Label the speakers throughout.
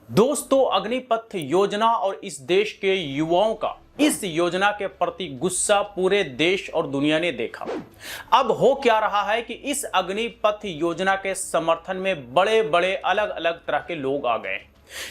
Speaker 1: दोस्तों, अग्निपथ योजना और इस देश के युवाओं का इस योजना के प्रति गुस्सा पूरे देश और दुनिया ने देखा। अब हो क्या रहा है कि इस अग्निपथ योजना के समर्थन में बड़े बड़े अलग अलग तरह के लोग आ गए।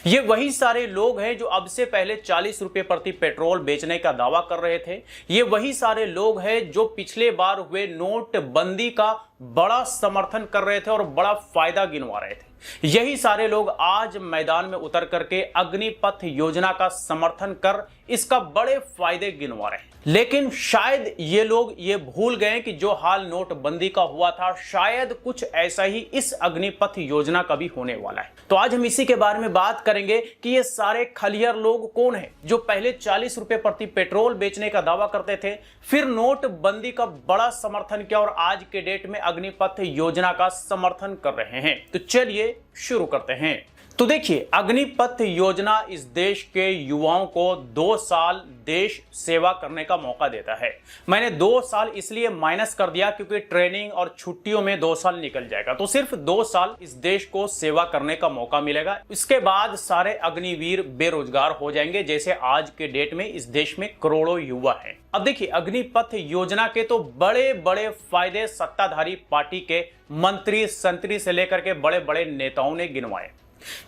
Speaker 1: ये वही सारे लोग हैं जो अब से पहले 40 रुपए प्रति पेट्रोल बेचने का दावा कर रहे थे। ये वही सारे लोग हैं जो पिछले बार हुए नोटबंदी का बड़ा समर्थन कर रहे थे और बड़ा फायदा गिनवा रहे थे। यही सारे लोग आज मैदान में उतर करके अग्निपथ योजना का समर्थन कर इसका बड़े फायदे गिनवा रहे हैं। लेकिन शायद ये लोग ये भूल गए कि जो हाल नोटबंदी का हुआ था, शायद कुछ ऐसा ही इस अग्निपथ योजना का भी होने वाला है। तो आज हम इसी के बारे में बात करेंगे कि ये सारे खलियर लोग कौन हैं जो पहले 40 रुपए प्रति पेट्रोल बेचने का दावा करते थे, फिर नोटबंदी का बड़ा समर्थन किया और आज के डेट में अग्निपथ योजना का समर्थन कर रहे हैं। तो चलिए शुरू करते हैं। तो देखिए, अग्निपथ योजना इस देश के युवाओं को 2 साल देश सेवा करने का मौका देता है। मैंने 2 साल इसलिए माइनस कर दिया क्योंकि ट्रेनिंग और छुट्टियों में 2 साल निकल जाएगा, तो सिर्फ 2 साल इस देश को सेवा करने का मौका मिलेगा। इसके बाद सारे अग्निवीर बेरोजगार हो जाएंगे, जैसे आज के डेट में इस देश में करोड़ों युवा हैं। अब देखिए, अग्निपथ योजना के तो बड़े बड़े फायदे सत्ताधारी पार्टी के मंत्री संतरी से लेकर के बड़े बड़े नेताओं ने गिनवाए,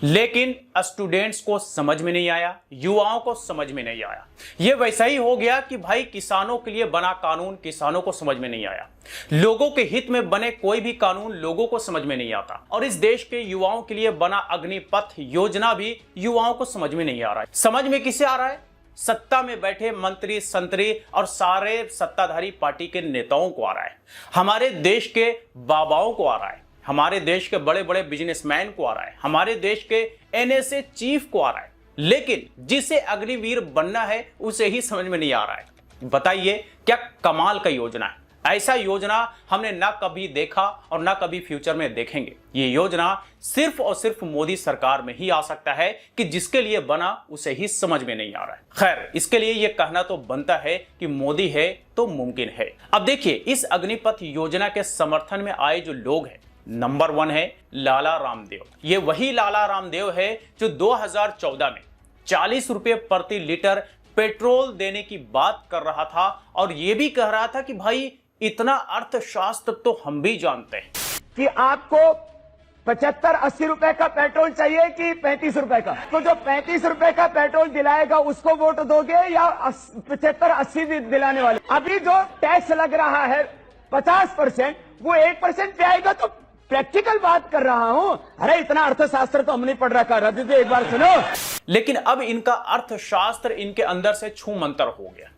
Speaker 1: लेकिन स्टूडेंट्स को समझ में नहीं आया, युवाओं को समझ में नहीं आया। यह वैसा ही हो गया कि भाई किसानों के लिए बना कानून किसानों को समझ में नहीं आया, लोगों के हित में बने कोई भी कानून लोगों को समझ में नहीं आता, और इस देश के युवाओं के लिए बना अग्निपथ योजना भी युवाओं को समझ में नहीं आ रहा है। समझ में किसे आ रहा है? सत्ता में बैठे मंत्री संतरी और सारे सत्ताधारी पार्टी के नेताओं को आ रहा है, हमारे देश के बाबाओं को आ रहा है, हमारे देश के बड़े बड़े बिजनेसमैन को आ रहा है, हमारे देश के एनएसए चीफ को आ रहा है। लेकिन जिसे अग्निवीर बनना है उसे ही समझ में नहीं आ रहा है। बताइए, क्या कमाल का योजना है। ऐसा योजना हमने ना कभी देखा और ना कभी फ्यूचर में देखेंगे। ये योजना सिर्फ और सिर्फ मोदी सरकार में ही आ सकता है कि जिसके लिए बना उसे ही समझ में नहीं आ रहा है। खैर, इसके लिए ये कहना तो बनता है कि मोदी है तो मुमकिन है। अब देखिए, इस अग्निपथ योजना के समर्थन में आए जो लोग हैं, नंबर 1 है लाला रामदेव। ये वही लाला रामदेव है जो 2014 में 40 रुपए प्रति लीटर पेट्रोल देने की बात कर रहा था और यह भी कह रहा था कि भाई इतना अर्थशास्त्र तो हम भी जानते हैं
Speaker 2: कि आपको 75-80 रुपए का पेट्रोल चाहिए कि 35 रुपए का। तो जो 35 रुपए का पेट्रोल दिलाएगा उसको वोट दोगे या 75-80 दिलाने वाले? अभी जो टैक्स लग रहा है 50%, वो 1% पे आएगा। तो प्रैक्टिकल बात कर रहा हूं। अरे इतना अर्थशास्त्र तो हमने पढ़ रखा, रद्द एक बार सुनो।
Speaker 1: लेकिन अब इनका अर्थशास्त्र इनके अंदर से छू मंतर हो गया।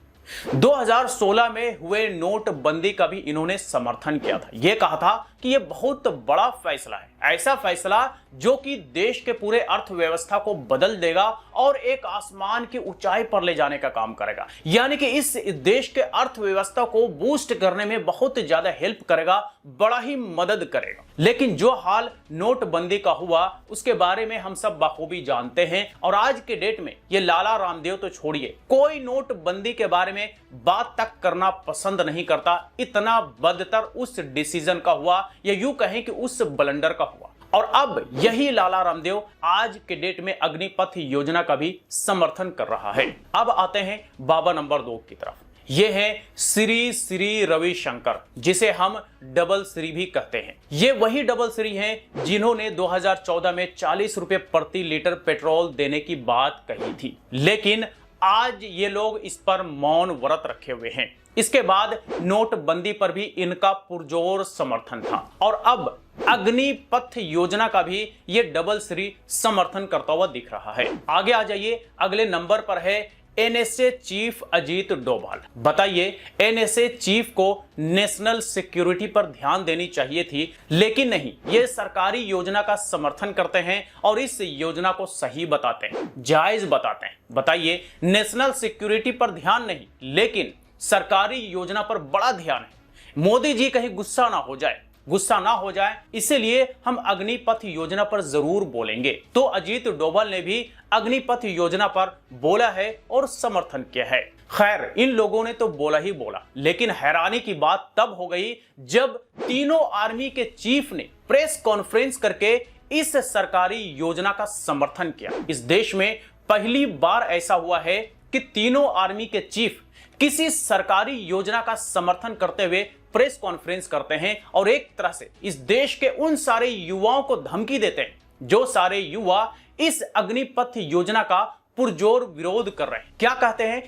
Speaker 1: 2016 में हुए नोटबंदी का भी इन्होंने समर्थन किया था। यह कहा था कि यह बहुत बड़ा फैसला है, ऐसा फैसला जो कि देश के पूरे अर्थव्यवस्था को बदल देगा और एक आसमान की ऊंचाई पर ले जाने का काम करेगा, यानी कि इस देश के अर्थव्यवस्था को बूस्ट करने में बहुत ज्यादा हेल्प करेगा, बड़ा ही मदद करेगा। लेकिन जो हाल नोटबंदी का हुआ उसके बारे में हम सब बखूबी जानते हैं, और आज के डेट में ये लाला रामदेव तो छोड़िए, कोई नोटबंदी के बारे में बात तक करना पसंद नहीं करता। इतना बदतर उस डिसीजन का हुआ, या यूं कहें कि उस ब्लंडर का हुआ। और अब यही लाला रामदेव आज के डेट में अग्निपथ योजना का भी समर्थन कर रहा है। अब आते हैं बाबा नंबर 2 की तरफ। यह है श्री श्री रविशंकर, जिसे हम डबल श्री भी कहते हैं। ये वही डबल श्री हैं जिन्होंने 2014 में 40 रुपए प्रति लीटर पेट्रोल देने की बात कही थी, लेकिन आज ये लोग इस पर मौन व्रत रखे हुए हैं। इसके बाद नोटबंदी पर भी इनका पुरजोर समर्थन था, और अब अग्निपथ योजना का भी ये डबल श्री समर्थन करता हुआ दिख रहा है। आगे आ जाइए, अगले नंबर पर है एनएसए चीफ अजीत डोभाल। बताइए, एनएसए चीफ को नेशनल सिक्योरिटी पर ध्यान देनी चाहिए थी, लेकिन नहीं, ये सरकारी योजना का समर्थन करते हैं और इस योजना को सही बताते हैं, जायज बताते हैं। बताइए, नेशनल सिक्योरिटी पर ध्यान नहीं, लेकिन सरकारी योजना पर बड़ा ध्यान है। मोदी जी कहीं गुस्सा ना हो जाए, इसीलिए हम अग्निपथ योजना पर जरूर बोलेंगे। तो अजीत डोभाल ने भी अग्निपथ योजना पर बोला है और समर्थन किया है। खैर, इन लोगों ने तो बोला ही बोला, लेकिन हैरानी की बात तब हो गई जब तीनों आर्मी के चीफ ने प्रेस कॉन्फ्रेंस करके इस सरकारी योजना का समर्थन किया। इस देश में पहली बार ऐसा हुआ है कि तीनों आर्मी के चीफ किसी सरकारी योजना का समर्थन करते हुए प्रेस कॉन्फ्रेंस करते हैं और एक तरह से इस देश के उन सारे युवाओं को धमकी देते हैं जो सारे युवा इस अग्निपथ योजना का पुरजोर विरोध कर रहे हैं। क्या कहते हैं?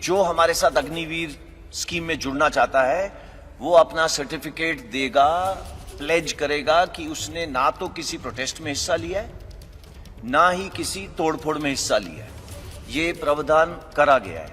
Speaker 3: जो हमारे साथ अग्निवीर स्कीम में जुड़ना चाहता है वो अपना सर्टिफिकेट देगा, प्लेज करेगा कि उसने ना तो किसी प्रोटेस्ट में हिस्सा लिया है, ना ही किसी तोड़फोड़ में हिस्सा लिया है। ये प्रावधान करा गया है।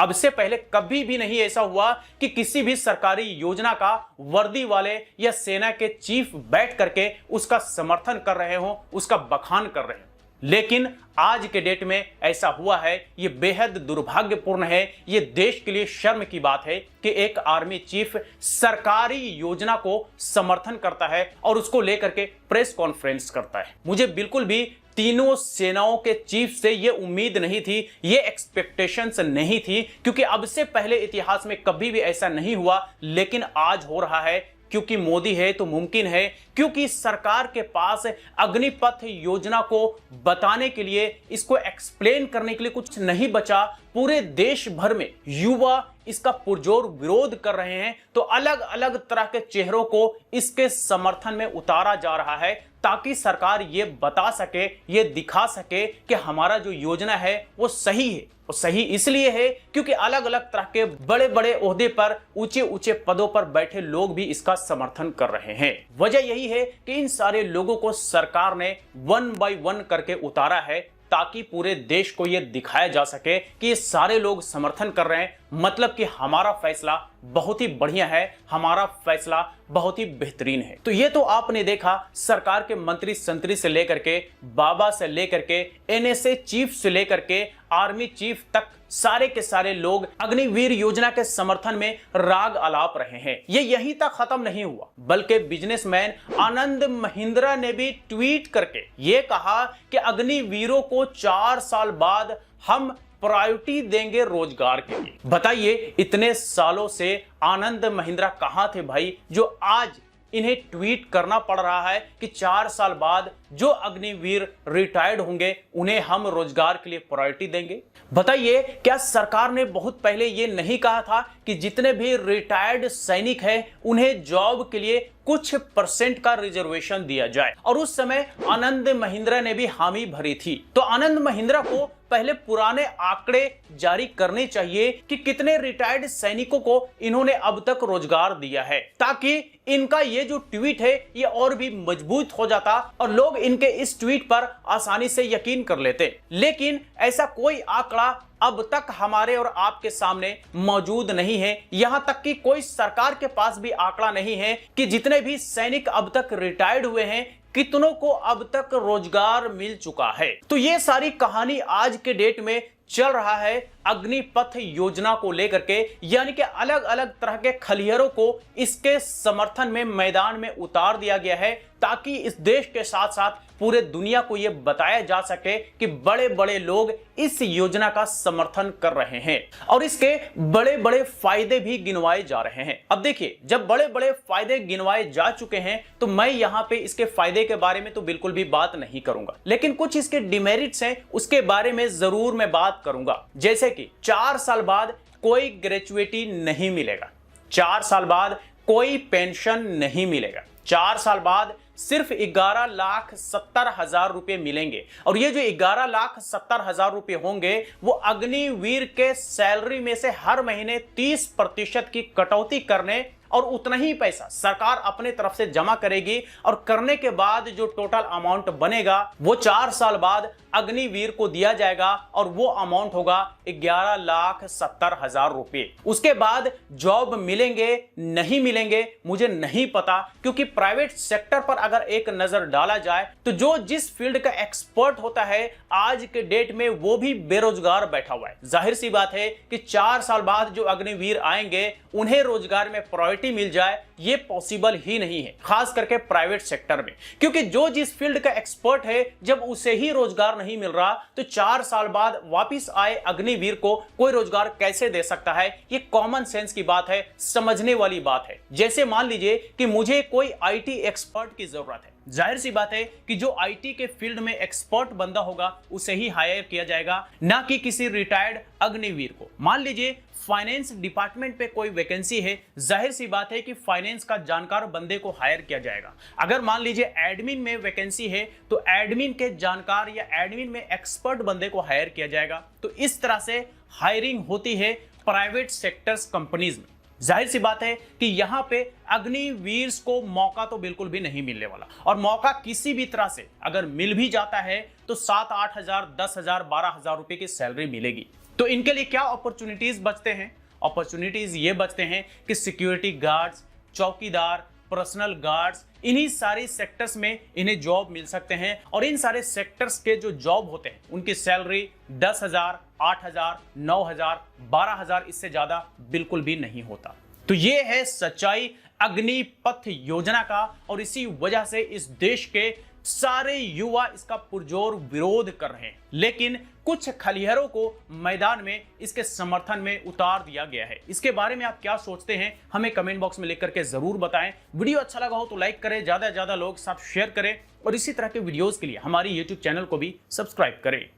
Speaker 1: अब से पहले कभी भी नहीं ऐसा हुआ कि किसी भी सरकारी योजना का वर्दी वाले या सेना के चीफ बैठ करके उसका समर्थन कर रहे हो, उसका बखान कर रहे हो। लेकिन आज के डेट में ऐसा हुआ है। ये बेहद दुर्भाग्यपूर्ण है। ये देश के लिए शर्म की बात है कि एक आर्मी चीफ सरकारी योजना को समर्थन करता है और उसको लेकर के प्रेस कॉन्फ्रेंस करता है। मुझे बिल्कुल भी तीनों सेनाओं के चीफ से ये उम्मीद नहीं थी, ये एक्सपेक्टेशंस नहीं थी, क्योंकि अब से पहले इतिहास में कभी भी ऐसा नहीं हुआ। लेकिन आज हो रहा है क्योंकि मोदी है तो मुमकिन है, क्योंकि सरकार के पास अग्निपथ योजना को बताने के लिए, इसको एक्सप्लेन करने के लिए कुछ नहीं बचा। पूरे देश भर में युवा इसका पुरजोर विरोध कर रहे हैं, तो अलग अलग तरह के चेहरों को इसके समर्थन में उतारा जा रहा है ताकि सरकार ये बता सके, ये दिखा सके कि हमारा जो योजना है वो सही है। और सही इसलिए है क्योंकि अलग अलग तरह के बड़े बड़े ओहदे पर, ऊंचे ऊंचे पदों पर बैठे लोग भी इसका समर्थन कर रहे हैं। वजह यही है कि इन सारे लोगों को सरकार ने 1 बाय 1 करके उतारा है ताकि पूरे देश को यह दिखाया जा सके कि ये सारे लोग समर्थन कर रहे हैं, मतलब कि हमारा फैसला बहुत ही बढ़िया है, हमारा फैसला बहुत ही बेहतरीन है। तो ये तो आपने देखा, सरकार के मंत्री संतरी से लेकर के, बाबा से लेकर के, एनएसए चीफ से लेकर के आर्मी चीफ तक सारे के सारे लोग अग्निवीर योजना के समर्थन में राग आलाप रहे हैं। ये यहीं तक खत्म नहीं हुआ, बल्कि बिजनेसमैन आनंद महिंद्रा ने भी ट्वीट करके ये कहा कि अग्निवीरों को 4 साल बाद हम प्रायोरिटी देंगे रोजगार के लिए। बताइए, इतने सालों से आनंद महिंद्रा कहां थे भाई, जो आज इन्हें ट्वीट करना पड़ रहा है कि 4 साल बाद जो अग्निवीर रिटायर्ड होंगे उन्हें हम रोजगार के लिए प्रायोरिटी देंगे। बताइए, क्या सरकार ने बहुत पहले ये नहीं कहा था कि जितने भी रिटायर्ड सैनिक हैं उन्हें जॉब के लिए कुछ % का रिजर्वेशन दिया जाए? और उस समय आनंद महिंद्रा ने भी हामी भरी थी। तो आनंद महिंद्रा को पहले पुराने आंकड़े जारी करने चाहिए कि कितने रिटायर्ड सैनिकों को इन्होंने अब तक रोजगार दिया है, ताकि इनका ये जो ट्वीट है ये और भी मजबूत हो जाता और लोग इनके इस ट्वीट पर आसानी से यकीन कर लेते। लेकिन ऐसा कोई आंकड़ा अब तक हमारे और आपके सामने मौजूद नहीं है। यहां तक कि कोई सरकार के पास भी आंकड़ा नहीं है कि जितने भी सैनिक अब तक रिटायर्ड हुए हैं कितनों को अब तक रोजगार मिल चुका है। तो ये सारी कहानी आज के डेट में चल रहा है अग्निपथ योजना को लेकर के, यानी कि अलग अलग तरह के खलिहरों को इसके समर्थन में मैदान में उतार दिया गया है ताकि इस देश के साथ साथ पूरे दुनिया को यह बताया जा सके कि बड़े बड़े लोग इस योजना का समर्थन कर रहे हैं और इसके बड़े बड़े फायदे भी गिनवाए जा रहे हैं। अब देखिए, जब बड़े बड़े फायदे गिनवाए जा चुके हैं तो मैं यहां पे इसके फायदे के बारे में तो बिल्कुल भी बात नहीं करूंगा, लेकिन कुछ इसके डिमेरिट्स हैं उसके बारे में जरूर मैं बात करूंगा। जैसे कि 4 साल बाद कोई ग्रेचुइटी नहीं मिलेगा, 4 साल बाद कोई पेंशन नहीं मिलेगा, 4 साल बाद सिर्फ 11,70,000 रुपए मिलेंगे। और ये जो 11,70,000 रुपए होंगे वो अग्निवीर के सैलरी में से हर महीने 30% की कटौती करने और उतना ही पैसा सरकार अपने तरफ से जमा करेगी और करने के बाद जो टोटल अमाउंट बनेगा वो 4 साल बाद अग्निवीर को दिया जाएगा और वो अमाउंट होगा 11,70,000 रुपए। उसके बाद जॉब मिलेंगे नहीं मिलेंगे मुझे नहीं पता, क्योंकि प्राइवेट सेक्टर पर अगर एक नजर डाला जाए तो जो जिस फील्ड का एक्सपर्ट होता है आज के डेट में वो भी बेरोजगार बैठा हुआ है। जाहिर सी बात है कि 4 साल बाद जो अग्निवीर आएंगे उन्हें रोजगार में प्रायोरिटी मिल जाए ये पॉसिबल ही नहीं है, खास करके प्राइवेट सेक्टर में, क्योंकि जो जिस फील्ड का एक्सपर्ट है जब उसे ही रोजगार नहीं मिल रहा तो 4 साल बाद वापिस आए अग्निवीर को कोई रोजगार कैसे दे सकता है? ये कॉमन सेंस की बात है, समझने वाली बात है। जैसे मान लीजिए कि मुझे कोई IT एक्सपर्ट की जरूरत है, जाहिर सी बात है कि जो आईटी के फील्ड में एक्सपर्ट बंदा होगा उसे ही हायर किया जाएगा, ना कि किसी रिटायर्ड अग्निवीर को। मान लीजिए फाइनेंस डिपार्टमेंट पे कोई वैकेंसी है, जाहिर सी बात है कि फाइनेंस का जानकार बंदे को हायर किया जाएगा। अगर मान लीजिए एडमिन में वैकेंसी है तो एडमिन के जानकार या एडमिन में एक्सपर्ट बंदे को हायर किया जाएगा। तो इस तरह से हायरिंग होती है प्राइवेट सेक्टर्स कंपनीज में। जाहिर सी बात है कि यहां पे अग्निवीर को मौका तो बिल्कुल भी नहीं मिलने वाला, और मौका किसी भी तरह से अगर मिल भी जाता है तो 7-8 हजार, 10 हजार, 12 हजार रुपए की सैलरी मिलेगी। तो इनके लिए क्या अपॉर्चुनिटीज बचते हैं? अपॉर्चुनिटीज ये बचते हैं कि सिक्योरिटी गार्ड्स, चौकीदार, पर्सनल गार्ड्स, इन्हीं सारी सेक्टर्स में इन्हें जॉब मिल सकते हैं। और इन सारे सेक्टर्स के जो जॉब होते हैं उनकी सैलरी 10 हजार, 8 हजार, 9 हजार, 12 हजार, इससे ज्यादा बिल्कुल भी नहीं होता। तो ये है सच्चाई अग्निपथ योजना का, और इसी वजह से इस देश के सारे युवा इसका पुरजोर विरोध कर रहे हैं। लेकिन कुछ खलिहरों को मैदान में इसके समर्थन में उतार दिया गया है। इसके बारे में आप क्या सोचते हैं हमें कमेंट बॉक्स में लिख करके जरूर बताएं। वीडियो अच्छा लगा हो तो लाइक करें, ज्यादा से ज्यादा लोग साथ शेयर करें, और इसी तरह के वीडियोस के लिए हमारी YouTube चैनल को भी सब्सक्राइब करें।